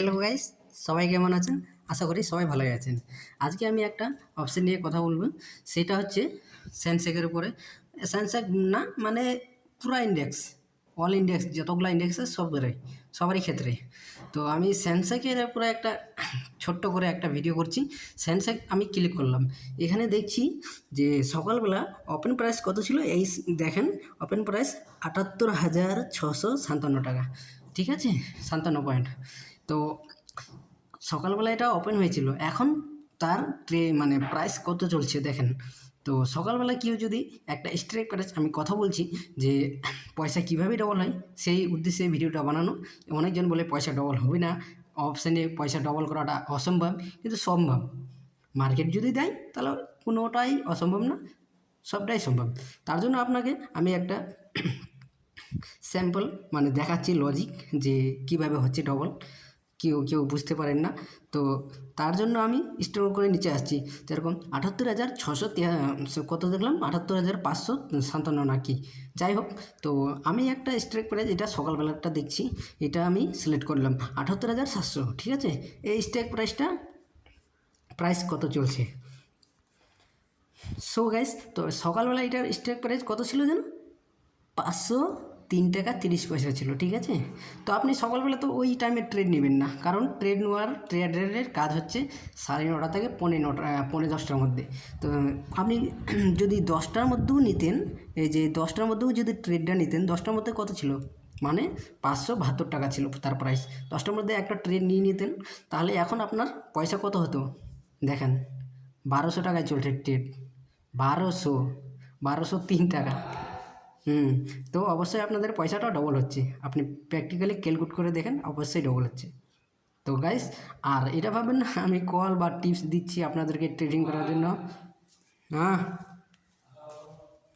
Hello guys, সবাই কেমন আছেন? আশা করি সবাই ভালোই আছেন। আজকে আমি একটা অপশন নিয়ে কথা বলবো। সেটা হচ্ছে সেন্সেক্সের উপরে। সেন্সেক্স না মানে পুরা ইন্ডেক্স, অল ইন্ডেক্স যতগুলো ইন্ডেক্স আছে সবারই ক্ষেত্রে। তো আমি সেন্সেক্সের উপরে একটা ছোট্ট করে একটা ভিডিও করছি। সেন্সেক্স আমি ক্লিক করলাম, এখানে দেখছি যে সকালবেলা ওপেন প্রাইস কত ছিল। দেখেন, ওপেন প্রাইস ৭৮,৬৫৭ টাকা, ঠিক আছে, 57 পয়েন্ট। তো সকালবেলা এটা ওপেন হয়েছিল, এখন তার মানে প্রাইস কত চলছে দেখেন। তো সকালবেলা কেউ যদি একটা স্ট্রাইক প্রাইস, আমি কথা বলছি যে পয়সা কীভাবে ডবল হয় সেই উদ্দেশ্যে ভিডিওটা বানানো। অনেকজন বলে পয়সা ডবল হবে না, অপশানে পয়সা ডবল করাটা অসম্ভব, কিন্তু সম্ভব। মার্কেট যদি দেয় তাহলে কোনোটাই অসম্ভব না, সবটাই সম্ভব। তার জন্য আপনাকে আমি একটা স্যাম্পল মানে দেখাচ্ছি লজিক, যে কিভাবে হচ্ছে ডবল। কেউ কেউ বুঝতে পারেন না, তো তার জন্য আমি স্ক্রল করে নিচে আসছি। যেরকম ৭৮,৬০০ কত দেখলাম, ৭৮,৫৫৭ নাকি, যাই হোক। তো আমি একটা স্ট্রাইক প্রাইস, এটা সকালবেলাটা দেখছি, এটা আমি সিলেক্ট করলাম ৭৮,৭০০, ঠিক আছে। এই স্ট্রাইক প্রাইস কত চলছে। সো গাইস, তো সকালবেলা এটার স্ট্রাইক প্রাইস কত ছিল যেন, ৫০৩ টাকা ৩০ পয়সা ছিল, ঠিক আছে। তো আপনি সকালবেলা তো ওই টাইমে ট্রেড নেবেন না, কারণ ট্রেডারের কাজ হচ্ছে 9:30 থেকে 9:10টার মধ্যে। তো আপনি যদি 10টার মধ্যেও নিতেন, এই যে 10টার মধ্যেও যদি ট্রেডটা নিতেন, 10টার মধ্যে কত ছিল, মানে ৫৭২ টাকা ছিল তার প্রাইস। 10টার মধ্যে একটা ট্রেড নিয়ে নিতেন, তাহলে এখন আপনার পয়সা কত হতো দেখেন, ১২০০ টাকায় চলছে ট্রেড। ১২০০ ৩ টাকা। তো অবশ্যই আপনাদের পয়সাটা ডবল হচ্ছে, আপনি প্র্যাকটিক্যালি ক্যালকুলেট করে দেখেন, অবশ্যই ডবল হচ্ছে। তো গাইস, আর এটা ভাবেন না আমি কল বা টিপস দিচ্ছি আপনাদেরকে ট্রেডিং করার জন্য, হ্যাঁ।